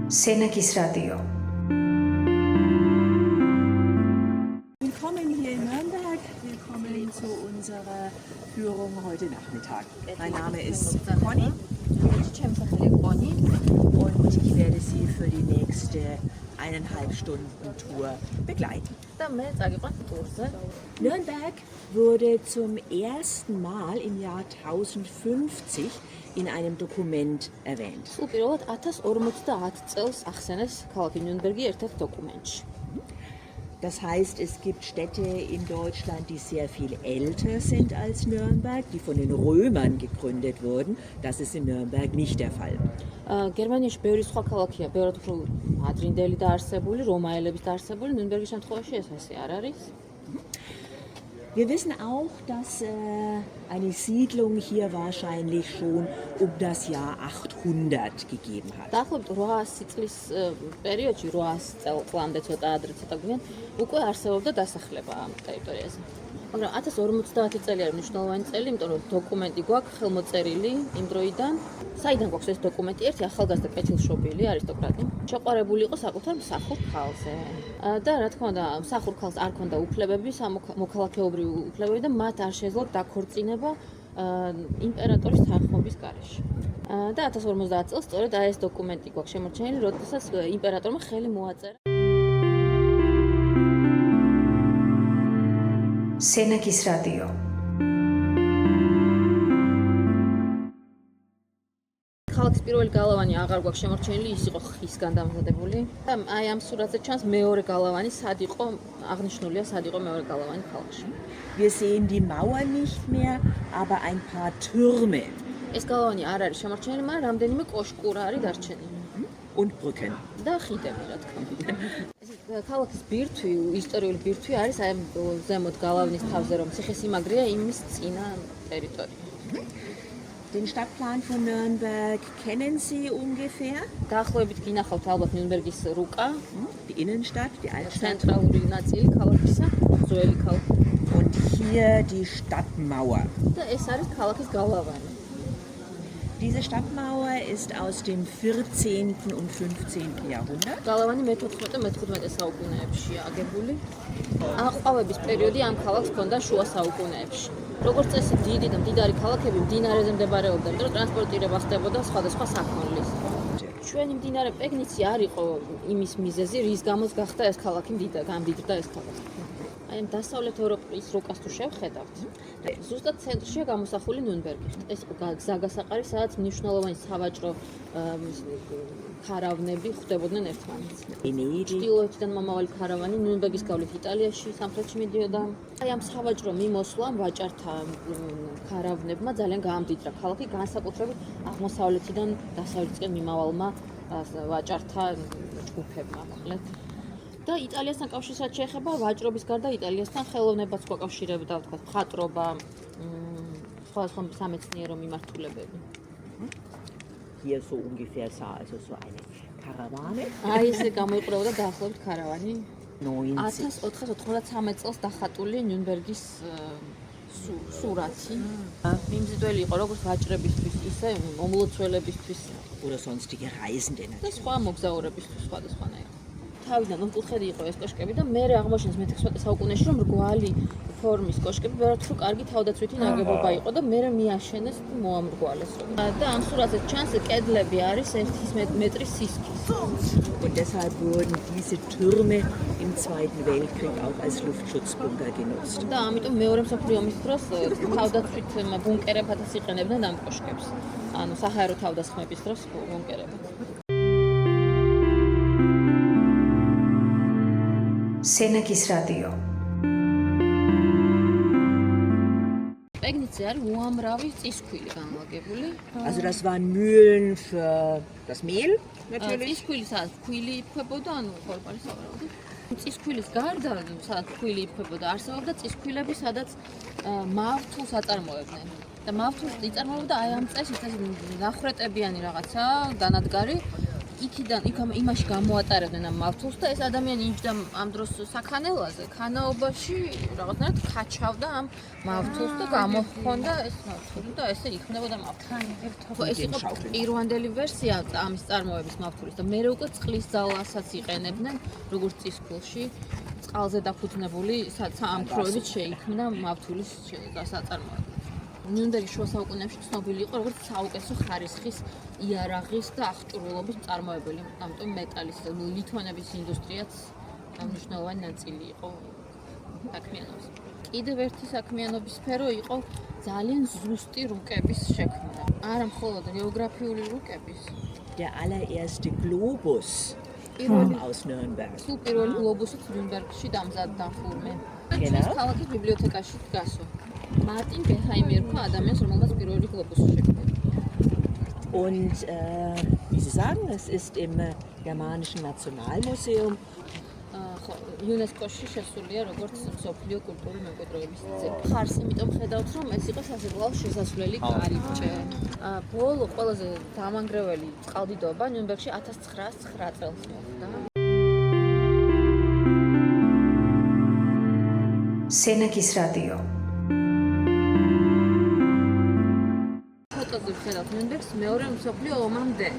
Senakis Radio. Willkommen hier in Nürnberg. Willkommen zu unserer Führung heute Nachmittag. Mein Name ist Conny und ich werde Sie für die nächste 1,5 Stunden Tour begleiten. Nürnberg wurde zum ersten Mal im Jahr 1050 in einem Dokument erwähnt. Das heißt, es gibt Städte in Deutschland, die sehr viel älter sind als Nürnberg, die von den Römern gegründet wurden. Das ist in Nürnberg nicht der Fall. გერმანიაში ბევრი სხვა ქალაქია, ბევრად უფრო ადრინდელი დაარსებული, რომაელების დაარსებული, ნიუნბერგის შემთხვევაში ეს ასე არ არის. Wir wissen auch, dass eine Siedlung hier wahrscheinlich schon um das Jahr 800 gegeben hat. დაახლოებით 800 წლის პერიოდში 800 წლამდე ცოტა ადრე ცოტა გვიან უკვე არსებობდა დასახლება ამ ტერიტორიაზე. მაგრამ 1050 წელი არის მნიშვნელოვანი წელი, იმიტომ რომ დოკუმენტი გვაქვს ხელმოწერილი იმ დროიდან. საიდან გვაქვს ეს დოკუმენტი? ერთი ახალგაზრდა კეთილშობილი არისტოკრატი შეყვარებული იყო საკუთარ მსახურ ქალზე. და რა თქმა უნდა, მსახურ ქალს არ ჰქონდა უფლებები, მოქალაქეობრივი უფლებები და მათ არ შეეძლოთ დაქორწინება იმპერატორის თანხმობის გარეშე. და 1050 წელს სწორედ ეს დოკუმენტი გვაქვს შემორჩენილი, როდესაც იმპერატორმა ხელი მოაწერა. Senakis Radio. ქალაქის პირველი გალავანი აღარ გვაქვს შემორჩენილი, ის იყო ხისგან დამზადებული. და აი ამ სურათზე ჩანს მეორე გალავანი, სად იყო აღნიშნულია, სად იყო მეორე გალავანი ქალაქში. Wir sehen die Mauer nicht mehr, aber ein paar Türme ეს გალავანი არ არის შემორჩენილი, მაგრამ რამდენიმე კოშკურა არის დარჩენილი. und Brücken. და ხიდები, რა თქმა უნდა. ეს ქალაქის ბირთვი, ისტორიული ბირთვი არის აი ზემოთ გალავნის თავზე, რომ ციხესიმაგრეა იმის წინა ტერიტორია. Den Stadtplan von Nürnberg kennen Sie ungefähr? დაახლოებით გინახავთ ალბათ ნიუნბერგის რუკა, Die Innenstadt, die Altstadt. ცენტრალური ნაწილი ქალაქისა, ძველი ქალაქი. Und hier die Stadtmauer. და ეს არის ქალაქის გალავანი. Diese Stadtmauer ist aus dem 14. und 15. Jahrhundert. გალავანი მე-14-მე-15 საუკუნეებშია აგებული. აყვავების პერიოდი ამ ქალაქს ჰქონდა შუა საუკუნეებში. როგორც წესი, დიდი და მდიდარი ქალაქები მდინარეზე მდებარეობდა, იმიტომ რომ ტრანსპორტირება ხდებოდა სხვადასხვა საქონლის. ჩვენი მდინარე პეგნიცი არ იყო იმის მიზეზი, რის გამოც გახდა ეს ქალაქი გამდიდრდა ეს ქალაქი. აი ამ დასავლეთ ევროპის რუკას თუ შევხედავთ, ზუსტად ცენტრშია გამოსახული ნიუნბერგი. ეს გზაგასაყარი, სადაც მნიშვნელოვანი სავაჭრო ქარავნები ხვდებოდნენ ერთმანეთს. ჩრდილოეთიდან მომავალი ქარავანი ნიუნბერგის გავლით იტალიაში, სამხრეთში მიდიოდა. აი ამ სავაჭრო მიმოსვლამ ვაჭართა ქარავნებმა ძალიან გაამდიდრა ქალაქი, განსაკუთრებით აღმოსავლეთიდან დასავლეთისკენ მიმავალმა ვაჭართა ჯგუფებმა. და იტალიასთან კავშირსაც შეეხება ვაჭრობის გარდა იტალიასთან ხელოვნებაც გვაკავშირებდა, ვთქვათ, მხატვრობა, სხვადასხვა სამეცნიერო მიმართულებები. Hier so ungefähr sah also so eine Karawane. აი ესე გამოიყურებოდა დაახლოებით ქარავანი 90. 1493 წელს დახატული ნიუნბერგის სურათი. მიმზიდველი იყო როგორც ვაჭრებისთვის, ისე მომლოცველებისთვის Oder sonstige Reisende. და სხვა მოგზაურებისთვის სხვადასხვანაირად. თავიდან მკუთხედი იყო ეს კოშკები და მე აღმოჩენს მე-16 საუკუნეში რომ რგვალი ფორმის კოშკები ბევრად უფრო კარგი თავდაცვითი ნაგებობა იყო და მე მიაშენეს მოამრგვალეს. და ამ სურათზე ჩანს კედლები არის 1 მეტრის სისქის. Und deshalb wurden diese Türme im Zweiten Weltkrieg auch als Luftschutzbunker genutzt. და ამიტომ მეორე მსოფლიო ომის დროს თავდაცვით ბუნკერებადაც იყენებდნენ ამ კოშკებს. ანუ საჰაერო თავდასხმების დროს ბუნკერებად. Senakis Radio. პეგნიცი არის უამრავი წისქვილი განლაგებული. Also das waren Mühlen für das Mehl natürlich. წისქვილი სადაც ქვილი იფხვებოდა, ანუ ხორბალი სავარაუდო. წისქვილის გარდა, სადაც ქვილი იფხვებოდა, არსებობდა წისქვილები, სადაც მავთულს აწარმოებდნენ. და მავთულს იწარმოებდა აი ამ წესით, ეს ნახრეტებიანი რაღაცა, დანადგარი. იქიდან იმაში გამოატარებდნენ ამ მავთულს და ეს ადამიანი იჯდა ამ დროს საქანელაზე, ქანაობაში რაღაცნაირად ქაჩავდა ამ მავთულს და გამოჰქონდა ეს მავთული და ესე იქმნებოდა მავთული. ეს იყო პირვანდელი ვერსია ამის წარმოების მავთულის და მე უკვე წყლის ძალასაც იყენებდნენ როგორც წისქვილში, წყალზე დაფუძნებული საამქროებით შეიქმნა მავთულის საწარმოები. ნიუნბერგის შუა საუკუნეებში ცნობილი იყო როგორც საუკეთესო ხარისხის იარაღის და აღჭურვილობის მწარმოებელი. ამიტომ მეტალის ლითონების ინდუსტრიაც მნიშვნელოვანი ნაწილი იყო საქმიანობის. კიდევ ერთი საქმიანობის სფერო იყო ძალიან ზუსტი რუკების შექმნა. არა მხოლოდ გეოგრაფიული რუკების. Der allererste Globus aus Nürnberg. სულ პირველი გლობუსიც ნიუნბერგში დამზადდა ფურმე. Genau. ქალაქის ბიბლიოთეკაში დგასო. მარტინ ბეჰაიმი ერქვა ადამიანს, რომელმაც პირველი გლობუსი შექმნა. Und wie Sie sagen, es ist im Germanischen Nationalmuseum. UNESCO-ში შესულია როგორც მსოფლიო კულტურული მემკვიდრეობის ძეგლი. ხარს იმიტომ ხედავთ, რომ ეს იყო საზღვაო შესასვლელი კარიბჭე. ბოლო ყველაზე დამანგრეველი წყალდიდობა ნიუნბერგში 1909 წელს მოხდა. სენაკის რადიო. ფოტოზე ხედავთ ნიუნბერგს მეორე მსოფლიო ომამდე.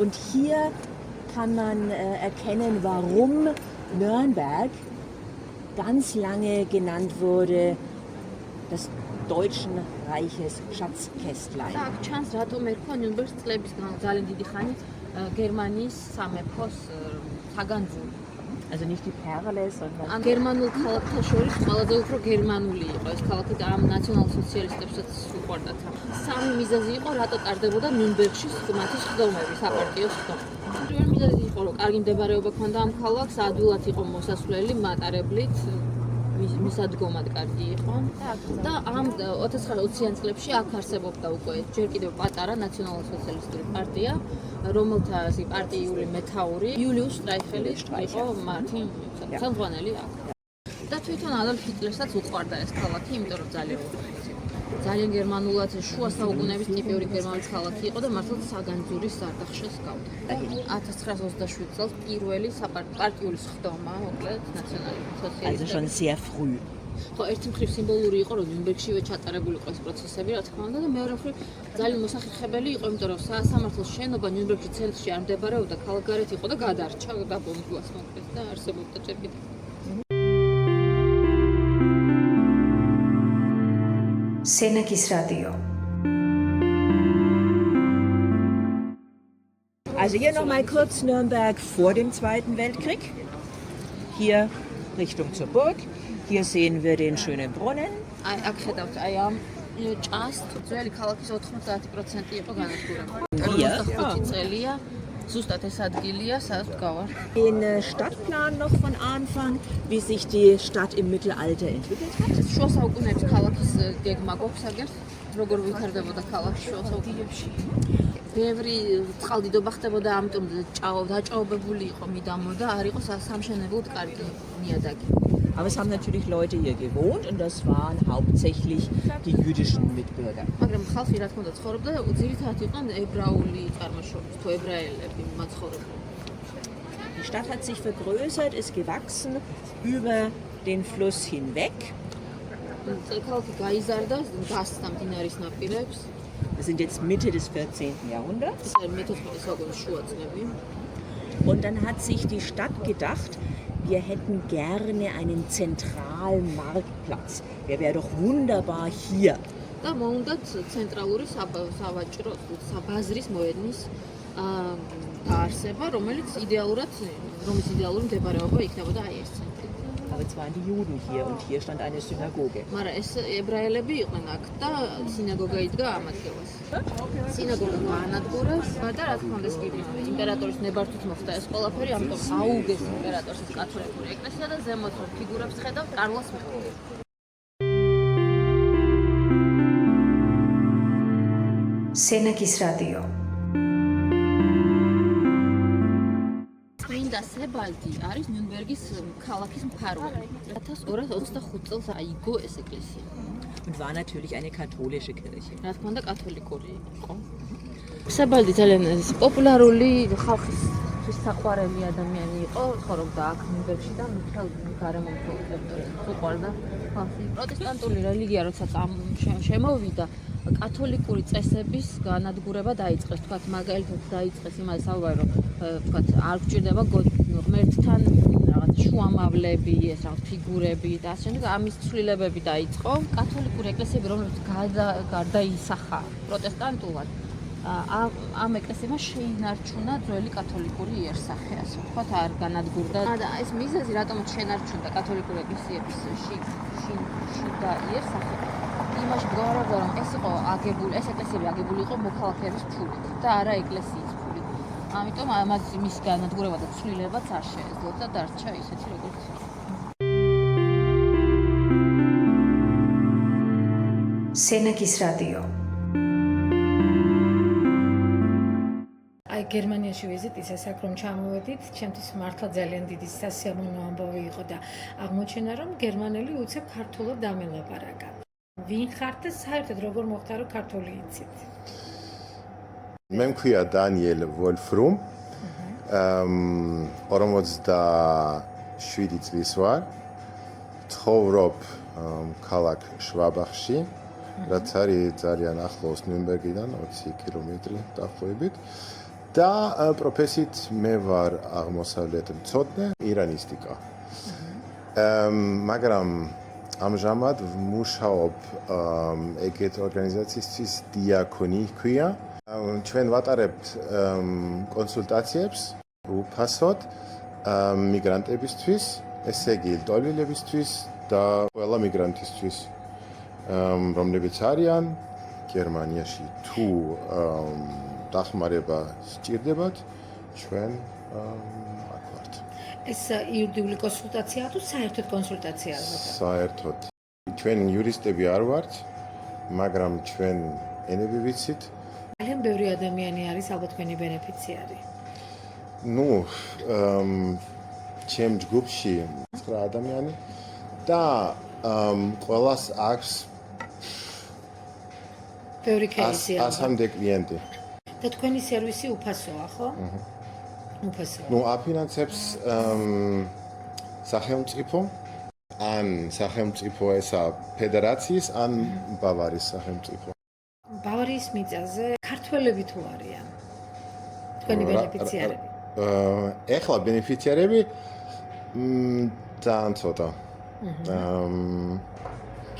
Und hier kann man erkennen, warum Nürnberg ganz lange genannt wurde, das Deutschen Reiches Schatzkästlein. და აქ ჩანს რატომ ერქვა ნიუნბერგს წლების ძალიან დიდი ხანი გერმანიის სამეფოს საგანძური. Also nicht die Perle, sondern ამ გერმანულ ქალაქთა შორის ყველაზე უფრო გერმანული იყო ეს ქალაქი და ამ ნაციონალ-სოციალისტებსაც უყვარდათ. სამი მიზეზი იყო, რატო ტარდებოდა ნიუნბერგში მათი სხდომები, საპარტიო სხდომები. პირველი მიზეზი იყო, რომ კარგი მდებარეობა ჰქონდა ამ ქალაქს, ადვილად იყო მოსასვლელი მატარებლით, მისადგომად კარგი იყო და ამ 1920-იან წლებში აქ არსებობდა უკვე ჯერ კიდევ პატარა ნაციონალ-სოციალისტური პარტია, რომელთა პარტიული მეთაური იულიუს შტრაიხელი იყო მათი ხელმძღვანელი აქ. და თვითონ ადოლფ ჰიტლერსაც უყვარდა ეს ქალაქი, იმიტომ რომ ძალიან გერმანულად შუა საუკუნეების ტიპიური გერმანული ქალაქი იყო და მართლაც საგანძურის ზარდახშეს გავდა. 1927 წელს პირველი პარტიული სხდომა, მოკლედ ნაციონალ-სოციალისტები. also schon sehr früh. ხო, ერთი მხრივ სიმბოლური იყო, რომ ნიუნბერგშივე ჩატარებული იყო ეს პროცესები, რა თქმა უნდა, და მეორე მხრივ ძალიან მოსახერხებელი იყო, იმიტომ რომ სასამართლოს შენობა ნიუნბერგის ცენტრში არ მდებარეობდა, ქალაქგარეთ იყო და გადარჩა და ბომბას მოკლედ და არსებობდა ჯერ კიდევ. სენაკის რადიო. Also hier nochmal kurz Nürnberg vor dem Zweiten Weltkrieg. Hier Richtung zur Burg. Hier sehen wir den schönen Brunnen. აი, აქ ხედავთ, აი ამ ჭას ძველი ქალაქის 90% იყო განადგურებული. 45 წელია, ზუსტად ეს ადგილია, სადაც გავარ. Den Stadtplan noch von Anfang, wie sich die Stadt im Mittelalter entwickelt hat. შუა საუკუნეების ქალაქის გეგმა გვაქვს აგერ, როგორ ვითარდებოდა ქალაქი შუა საუკუნეებში. ბევრი წყალდიდობა ხდებოდა, ამიტომ დაჭაობებული იყო მიდამო და არ იყო სამშენებლოდ კარგი ნიადაგი. Aber es haben natürlich Leute hier gewohnt und das waren hauptsächlich die jüdischen Mitbürger. მაგრამ ხალხი რა თქმა უნდა ცხოვრობდა და ძირითადად იყვნენ ებრაული წარმოშობის, თუ ებრაელები მაცხოვრებდნენ. Die Stadt hat sich vergrößert, ist gewachsen über den Fluss hinweg. ქალაქი გაიზარდა, გასცდა მდინარის ნაპირებს. Wir sind jetzt Mitte des 14. Jahrhunderts. ეს არის მე-14 საუკუნის შუა წლები. Und dann hat sich die Stadt gedacht, wir hätten gerne einen zentralen Marktplatz. Der wäre doch wunderbar hier. და მოუნდათ ცენტრალური სავაჭრო ბაზრის მოედნის დაარსება, რომლის იდეალური მდებარეობა იქნებოდა აი ეს ცენტრი. Aber es waren die Juden hier und hier stand eine Synagoge. მაგრამ ეს ებრაელები იყვნენ აქ და სინაგოგა იდგა ამ ადგილას. სინაგოგა განადგურეს და რა თქმა უნდა ეს კი იმპერატორის ნებართვით მოხდა ეს ყველაფერი, ამიტომ აუგეს იმპერატორს ეს კათოლიკური ეკლესია და ზემოთ ფიგურებს ხედავთ კარლოს მეხუთე. სენაკის რადიო. წმინდა სებალდი არის ნიუნბერგის ქალაქის მფარველი. 1225 წელს აიგო ეს ეკლესია. Und war natürlich eine katholische Kirche. რა თქმა უნდა კათოლიკური იყო. საბალდი ძალიან პოპულარული ხალხის საყვარელი ადამიანი იყო, ცხოვრობდა აქ ნიუნბერგში და მთელ გარემონტულ ტერიტორიაზე უყვარდა ხალხი. პროტესტანტული რელიგია როცა შემოვიდა, კათოლიკური წესების განადგურება დაიწყეს, თქვათ მაგალითად დაიწყეს იმაზე საუბარი, რომ თქვათ არ გჭირდება ღმერთთან რაღაც შუამავლები, ეს რაღაც ფიგურები და ასე შემდეგ, ამის ცვლილებები დაიწყო. კათოლიკური ეკლესიები, რომელიც გარდაისახა პროტესტანტულად, ამ ეკლესიებმა შეინარჩუნა ძველი კათოლიკური იერსახე, ასე ვთქვათ, არ განადგურდა. და ეს მიზეზი, რატომაც შეინარჩუნდა კათოლიკური ეკლესიების შიდა იერსახე, იმაში მდგომარეობდა, რომ ეს ეკლესიები აგებული იყო მოქალაქეების ფულით და არა ეკლესიის ფულით. ამიტომ მის განადგურება და ცვლილებაც არ შეეძლო და დარჩა ისეთი, როგორც იყო. სენაკის რადიო. აი გერმანიაში ვიზიტისას აქ რომ ჩამოვედით, ჩემთვის მართლა ძალიან დიდი სასიამოვნო ამბავი იყო და აღმოჩენა რომ გერმანელი უცებ ქართულად დამელაპარაკა. ვინ ხართ და საერთოდ როგორ მოხდა რომ ქართული იცით? მე მქვია დანიელ ვოლფრუმ. 47 წლის ვარ. ცხოვრობ ქალაქ შვაბახში, რაც არის ძალიან ახლოს ნიუნბერგიდან 20 კილომეტრი დაახლოებით. და პროფესიით მე ვარ აღმოსავლეთ მცოდნე, ირანისტიკა. მაგრამ ამჟამად ვმუშაობ ეგეთ ორგანიზაციისთვის დიაკონი ჰქვია. ჩვენ ვატარებთ კონსულტაციებს უფასოდ მიგრანტებისთვის, ესე იგი ლტოლვილებისთვის და ყველა მიგრანტისთვის, რომლებიც არიან გერმანიაში თუ დახმარება სჭირდებათ, ჩვენ აქ ვართ. ეს იურიდიული კონსულტაციაა თუ საერთოდ კონსულტაციაა? საერთოდ. ჩვენ იურისტები არ ვართ, მაგრამ ჩვენ ენები ვიცით. ძალიან ბევრი ადამიანი არის ალბათ თქვენი ბენეფიციარი. ნუ, ჩემ ჯგუფში 9 ადამიანი და ყველას აქვს ბევრი кейსია. 100-მდე კლიენტი. და თქვენი სერვისი უფასოა, ხო? უფასოა. ნუ აფინანსებს სახელმწიფო, ან სახელმწიფო ესა ფედერაციის, ან ბავარიის სახელმწიფო. ბავარიის მიწაზე ქართველები თუ არიან? თქვენი ბენეფიციარები? ეხლა ბენეფიციარები ძალიან ცოტა.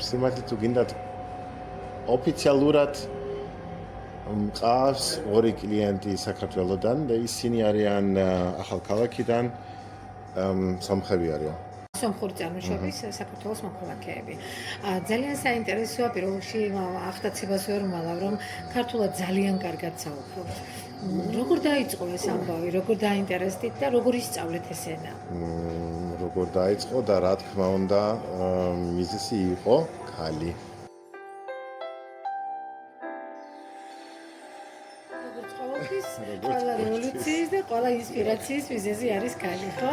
სიმართლე თუ გინდათ ოფიციალურად მყავს 2 კლიენტი საქართველოდან და ისინი არიან ახალქალაქიდან, სომხები არიან. სომხური წარმოშობის საქართველოს მოქალაქეები. ძალიან საინტერესოა, პირველ რიგში აღტაცებას ვერ ვმალავ, რომ ქართულად ძალიან კარგად საუბრობთ. როგორ დაიწყო ეს ამბავი, როგორ დაინტერესდით და როგორ ისწავლეთ ეს ენა? როგორ დაიწყო და რა თქმა უნდა, მიზეზი იყო ქალი. ყველა რევოლუციის და ყველა ინსპირაციის მიზეზი არის ქალი, ხო?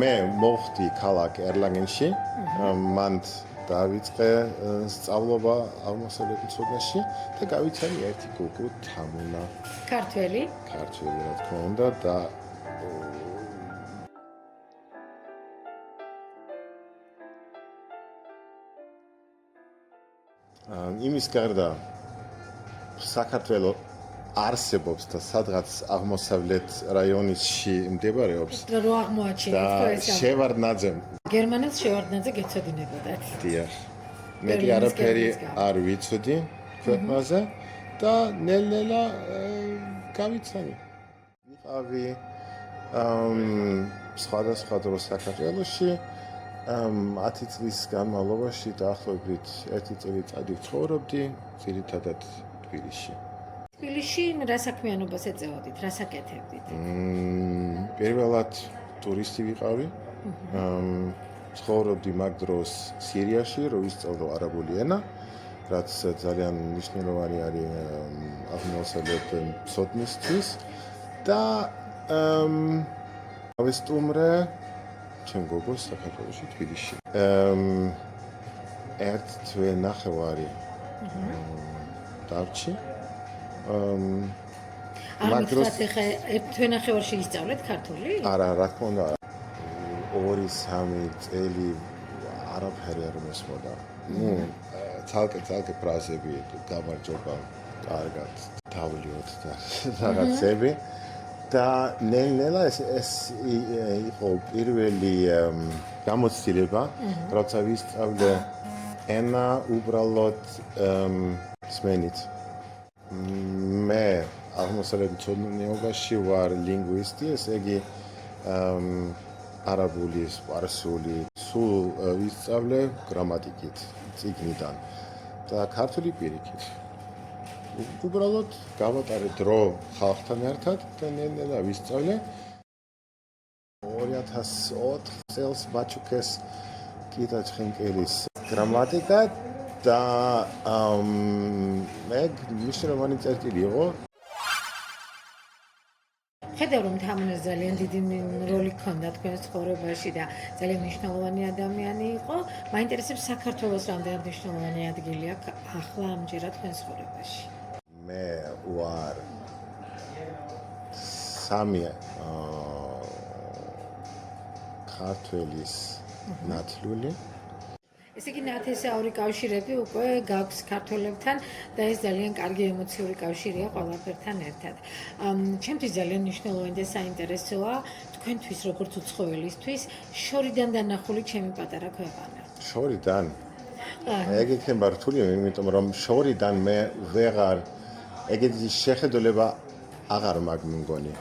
მე მოვხდი ქალაქ ერლანგენში, მან დავიწყე სწავლობა აღმოსავლეთ მცოდნეში და გავიცანი ერთი გოგო თამუნა. ქართველი? ქართველი, რა თქმა უნდა და იმის გარდა საქართველოს არსებობს და სადღაც აღმოსავლეთ რაიონში მდებარეობს. რო აღმოაჩინეთ და ეს შევარდნაძე. გერმანელს შევარდნაძე გეცოდინებოდათ. დიახ. მე არაფერი არ ვიცოდი ქვეყნაზე და ნელ-ნელა გავიცანი. ვიყავი სხვადასხვა დროს საქართველოში 10 წლის განმავლობაში დაახლოებით 1 წელიწადი ცხოვრობდი, ძირითადად თბილისში. თბილისში რა საქმიანობას ეწეოდით, რა საკეთებდით? პირველად ტურისტი ვიყავი. ცხოვრობდი მაგ დროს სირიაში, რომ ვისწავლო არაბული ენა, რაც ძალიან მნიშვნელოვანი არის აღმოსავლეთ მცოდნისთვის და ავესტუმრე ჩემ გოგოს საქართველოში თბილისში. ერთ თვე ნახევარი დარჩი ამიტომ თქვენ ახევარში ისწავლეთ ქართული? არა, რა თქმა უნდა, 2-3 წელი არაფერი არ მოსმოდა. ნუ ცალკე ფრაზები გამარჯობა, კარგად, დავლიოთ და რაღაცები. და ნელ-ნელა ეს იყო პირველი გამოცდილება, როცა ვისწავლე ენა უბრალოდ სმენით. მე აღმოსავლეთ ცოდნეობაში ვარ ლინგვისტი, ესე იგი არაბული, სპარსული, სულ ვისწავლე გრამატიკით, წიგნიდან და ქართული პირიქით. უბრალოდ გავატარე დრო ხალხთან ერთად და ნელ-ნელა ვისწავლე. 2004 წელს მაჩუქეს კიტა ჩხენკელის გრამატიკა და მე მნიშვნელოვანი წერტილი იყო. ხედავ რომ თამუნას ძალიან დიდი როლი ჰქონდა თქვენს ცხოვრებაში და ძალიან მნიშვნელოვანი ადამიანი იყო. მაინტერესებს საქართველოს რამდენად მნიშვნელოვანი ადგილი აქვს ახლა ამჯერად თქვენს ცხოვრებაში. მე ვარ სამი ქართველის ნათლული. ესე იგი ნათესაური კავშირები უკვე გაქვს ქართველებთან და ეს ძალიან კარგი ემოციური კავშირია ყველაფერთან ერთად. ჩემთვის ძალიან მნიშვნელოვანი და საინტერესოა თქვენთვის როგორც უცხოელისთვის შორიდან დანახული ჩემი პატარა ქვეყანა. შორიდან? ეგ იქნება რთული, იმიტომ რომ შორიდან მე ვეღარ ეგეთი შეხედულება აღარ მაქვს მგონი.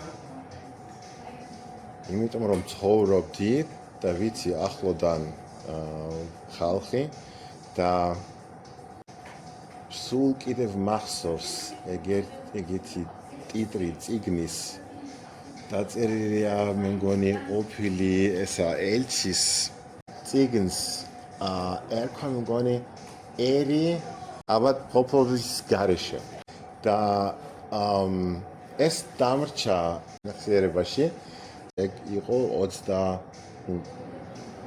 იმიტომ რომ ცხოვრობდი და ვიცი ახლოდან ხალხი და სულ კიდევ მახსოვს ეგეთი ტიტრი წიგნის დაწერილია მე მგონი ყოფილი ესა ელჩის წიგნს ერქვა მე მგონი ერი აბათ პოპოვის გარეშე და ეს დამრჩა ნახევარში ეგ იყო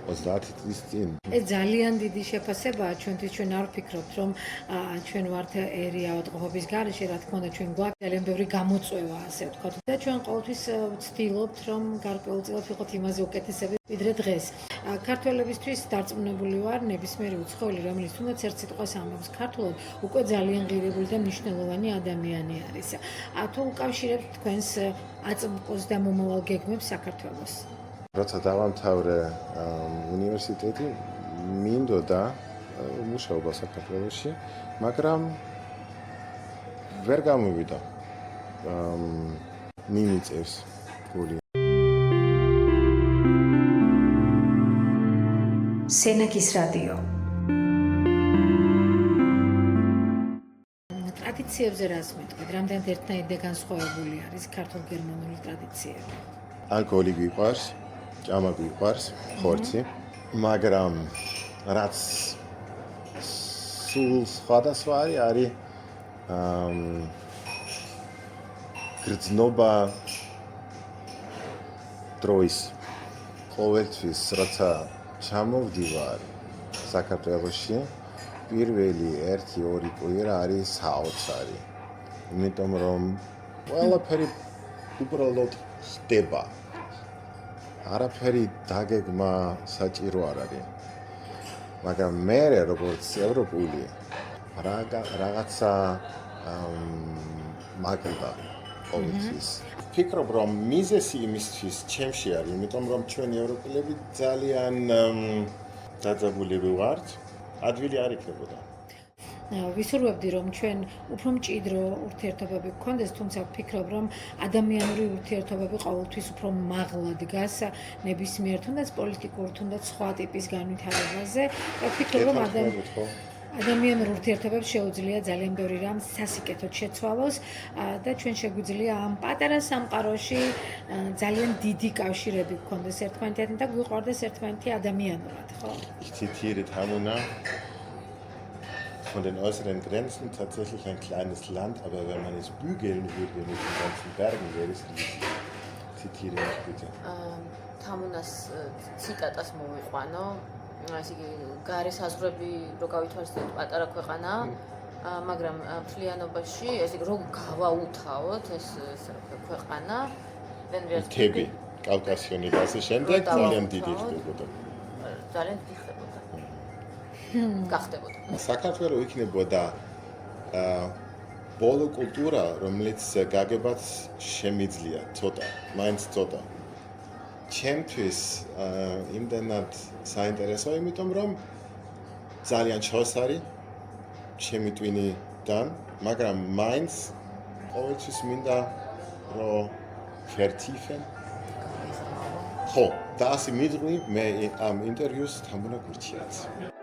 30 წლის წინ. ეს ძალიან დიდი შეფასებაა ჩვენთვის. ჩვენ არ ვფიქრობთ რომ ჩვენ ვართ ერი ავადმყოფობის გარეშე, რა თქმა უნდა ჩვენ გვაქვს ძალიან ბევრი გამოწვევა, ასე ვთქვათ. და ჩვენ ყოველთვის ვცდილობთ რომ გარკვეულწილად ვიყოთ იმაზე უკეთესები ვიდრე დღეს. ქართველებისთვის დარწმუნებული ვარ, ნებისმიერი უცხოელი, რომელიც თუნდაც ერთ სიტყვას ამბობს ქართულად, უკვე ძალიან ღირებული და მნიშვნელოვანი ადამიანი არის. თუ უკავშირებთ თქვენს აწმყოს და მომავალ გეგმებს საქართველოს. როცა დავამთავრე უნივერსიტეტი, მინდოდა მუშაობა საქართველოში, მაგრამ ვერ გამოვიდა. მიმიწევს გული. სენაკის რადიო. ტრადიციებზე რას მეტყვით? რამდენად ერთნაირი და განსხვავებული არის ქართულ-გერმანული ტრადიციები? ალკოჰოლი გვიყვარს, ჭამა გვიყვარს, ხორცი, მაგრამ რაც სულ სხვადასხვა არის გრძნობა დროის. ყოველთვის როცა ჩამოვდივარ საქართველოში, პირველი 1-2 კვირა არის საოცარი. იმიტომ რომ ყველაფერი უბრალოდ ხდება. არაფერი დაგეგმა საჭირო არ არის. მაგრამ მე როგორც ევროპული რაღაცა მაგრიბა ყოველთვის. ვფიქრობ რომ მიზეზი იმისთვის ჩემში არის, იმიტომ რომ ჩვენ ევროპელები ძალიან დაძაბულები ვართ. ადვილი არ იქნებოდა. ვისურვებდი რომ ჩვენ უფრო მჭიდრო ურთიერთობები გქონდეს, თუმცა ვფიქრობ რომ ადამიანური ურთიერთობები ყოველთვის უფრო მაღლა დგას ნებისმიერ თუნდაც პოლიტიკურ, თუნდაც სხვა ტიპის განვითარებაზე. ვფიქრობ რომ ადამიანურ ურთიერთობებს შეუძლია ძალიან ბევრი რამ სასიკეთოდ შეცვალოს და ჩვენ შეგვიძლია ამ პატარა სამყაროში ძალიან დიდი კავშირები გქონდეს ერთმანეთთან და გვიყვარდეს ერთმანეთი ადამიანურად, ხო? Ich zitiere Tamuna. Von den äußeren Grenzen tatsächlich ein kleines Land, aber wenn man es bügeln würde mit den ganzen Bergen, wäre es riesig. Zitiere mich bitte. თამუნას ციტატას მოვიყვანო. ასე იგი, გარე საზღვრები რო გავითვალისწინოთ პატარა ქვეყანა, მაგრამ მთლიანობაში ესე რომ გავაუთავოთ ეს ქვეყანა მთები, კავკასიონი და ასე შემდეგ ძალიან დიდი ხდებოდა. ძალიან დიდი ხდებოდა. გახდებოდა. საქართველოს იქნებოდა ბოლო კულტურა, რომელიც გაგებაც შემიძლია ცოტა, მაინც ცოტა. ჩემთვის იმდენად საინტერესოა, იმიტომ რომ ძალიან ჩოსარი ჩემი ტვინიდან, მაგრამ მაინც ყოველთვის მინდა რომ ვერთიფენ. ხო, და ასე მიდღვნი მე ამ ინტერვიუს თამბუნა გურჩიაც.